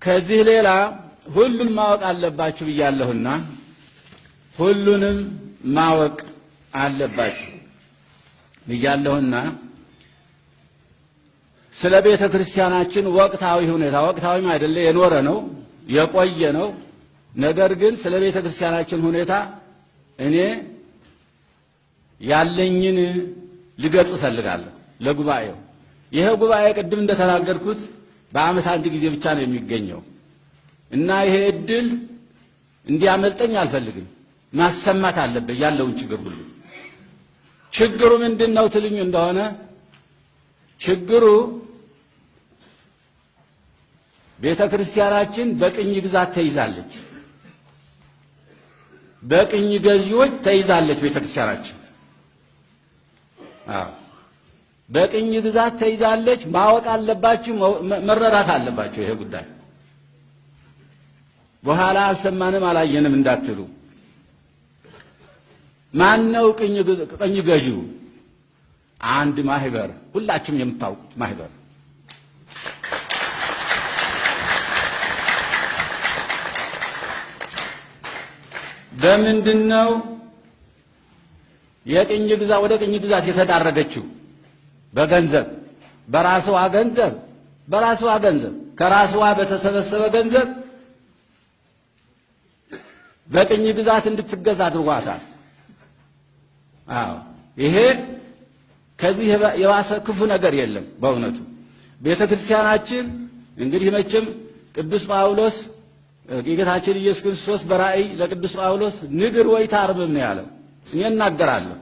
ከዚህ ሌላ ሁሉን ማወቅ አለባችሁ ብያለሁና ሁሉንም ማወቅ አለባችሁ ብያለሁና ስለ ቤተ ክርስቲያናችን ወቅታዊ ሁኔታ ወቅታዊም አይደለ የኖረ ነው የቆየ ነው። ነገር ግን ስለ ቤተ ክርስቲያናችን ሁኔታ እኔ ያለኝን ልገልጽ እፈልጋለሁ ለጉባኤው። ይሄ ጉባኤ ቅድም እንደተናገርኩት በዓመት አንድ ጊዜ ብቻ ነው የሚገኘው እና ይሄ እድል እንዲያመልጠኝ አልፈልግም። ማሰማት አለበት ያለውን ችግር ሁሉ። ችግሩ ምንድነው ትልኝ እንደሆነ ችግሩ ቤተ ክርስቲያናችን በቅኝ ግዛት ተይዛለች። በቅኝ ገዢዎች ተይዛለች ቤተ ክርስቲያናችን። በቅኝ ግዛት ተይዛለች። ማወቅ አለባችሁ፣ መረዳት አለባችሁ። ይሄ ጉዳይ በኋላ አልሰማንም አላየንም እንዳትሉ። ማነው ቅኝ ገዢው? አንድ ማህበር፣ ሁላችሁም የምታውቁት ማህበር። በምንድነው የቅኝ ግዛት ወደ ቅኝ ግዛት የተዳረገችው? በገንዘብ፣ በራስዋ ገንዘብ ከራስዋ በተሰበሰበ ገንዘብ በቅኝ ግዛት እንድትገዛ አድርጓታል። ይሄ ከዚህ የባሰ ክፉ ነገር የለም በእውነቱ። ቤተ ክርስቲያናችን እንግዲህ መቼም ቅዱስ ጳውሎስ ጌታችን ኢየሱስ ክርስቶስ በራእይ ለቅዱስ ጳውሎስ ንግር ወይ ታርምም ነው ያለው። እኔ እናገራለሁ፣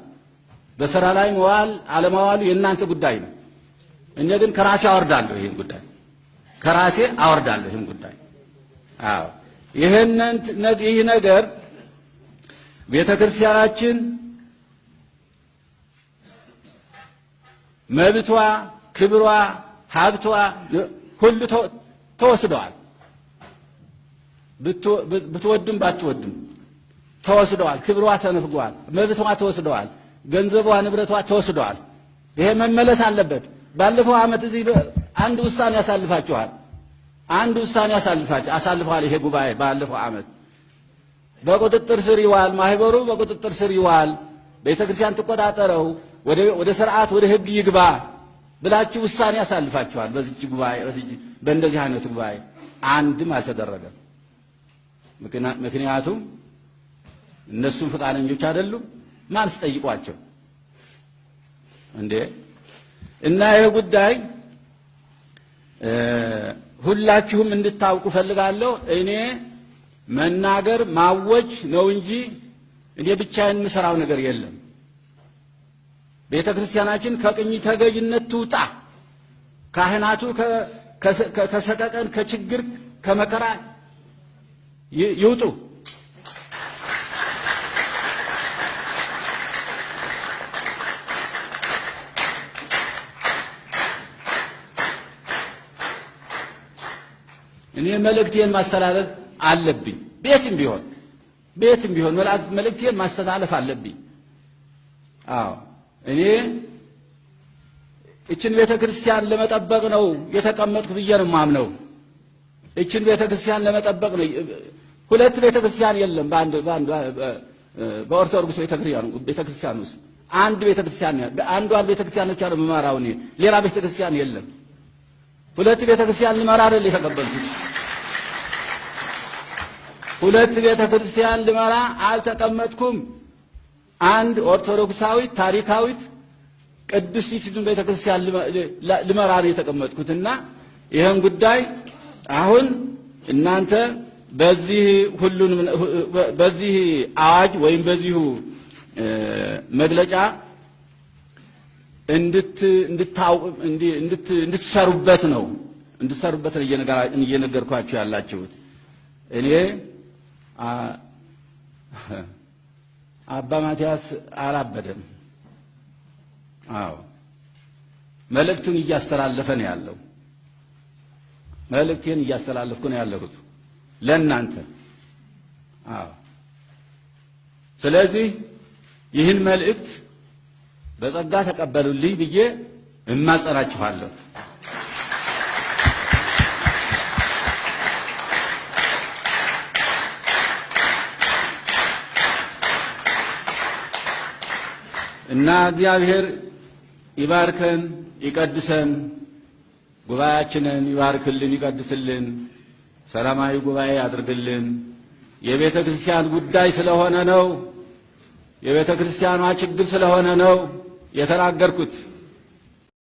በሥራ ላይ መዋል አለማዋሉ የእናንተ ጉዳይ ነው። እኔ ግን ከራሴ አወርዳለሁ ይሄን ጉዳይ፣ ከራሴ አወርዳለሁ ይሄን ጉዳይ። ይህ ነገር ቤተ ክርስቲያናችን መብቷ፣ ክብሯ፣ ሀብቷ ሁሉ ተወስደዋል። ብትወድም ባትወድም ተወስደዋል። ክብሯ ተነፍጓል። መብቷ ተወስደዋል። ገንዘቧ፣ ንብረቷ ተወስደዋል። ይሄ መመለስ አለበት። ባለፈው ዓመት እዚህ አንድ ውሳኔ ያሳልፋችኋል። አሳልፈዋል። ይሄ ጉባኤ ባለፈው ዓመት በቁጥጥር ስር ይዋል፣ ማህበሩ በቁጥጥር ስር ይዋል፣ ቤተክርስቲያን ትቆጣጠረው፣ ወደ ስርዓት ወደ ህግ ይግባ ብላችሁ ውሳኔ ያሳልፋችኋል። በዚህ ጉባኤ በእንደዚህ አይነት ጉባኤ አንድም አልተደረገም። ምክንያቱም እነሱም ፈቃደኞች አይደሉም። ማን ስጠይቋቸው እንዴ? እና ይሄ ጉዳይ ሁላችሁም እንድታውቁ ፈልጋለሁ። እኔ መናገር ማወጅ ነው እንጂ እኔ ብቻዬን የምሰራው ነገር የለም። ቤተ ክርስቲያናችን ከቅኝ ተገዥነት ትውጣ፣ ካህናቱ ከሰቀቀን ከችግር ከመከራ ይውጡ። እኔ መልእክቴን ማስተላለፍ አለብኝ። ቤትም ቢሆን መልእክቴን ማስተላለፍ አለብኝ። እኔ እችን ቤተክርስቲያን ለመጠበቅ ነው የተቀመጥኩ ብዬ ነው የማምነው። እችን ቤተክርስቲያን ለመጠበቅ ነው። ሁለት ቤተክርስቲያን የለም በኦርቶዶክስ ቤተክርስቲያን ውስጥ አንድ ቤተክርስቲያን፣ አንዷን ቤተክርስቲያን ብቻ ነው የምመራው እኔ። ሌላ ቤተክርስቲያን የለም። ሁለት ቤተክርስቲያን ልመራ አይደል የተቀበልኩት። ሁለት ቤተክርስቲያን ልመራ አልተቀመጥኩም። አንድ ኦርቶዶክሳዊት ታሪካዊት ቅድስት ቤተክርስቲያን ልመራ ነው የተቀመጥኩትና ይሄን ጉዳይ አሁን እናንተ በዚህ አዋጅ ወይም በዚሁ መግለጫ እንድትሰሩበት ነው እየነገርኳችሁ ያላችሁት። እኔ አባ ማቲያስ አላበደም። መልእክቱን እያስተላለፈ ነው ያለው። መልእክቴን እያስተላለፍኩ ነው ያለሁት ለእናንተ። ስለዚህ ይህን መልእክት በጸጋ ተቀበሉልኝ ብዬ እማጸናችኋለሁ። እና እግዚአብሔር ይባርከን ይቀድሰን፣ ጉባኤያችንን ይባርክልን ይቀድስልን፣ ሰላማዊ ጉባኤ ያድርግልን። የቤተ ክርስቲያን ጉዳይ ስለሆነ ነው፣ የቤተ ክርስቲያኗ ችግር ስለሆነ ነው የተናገርኩት።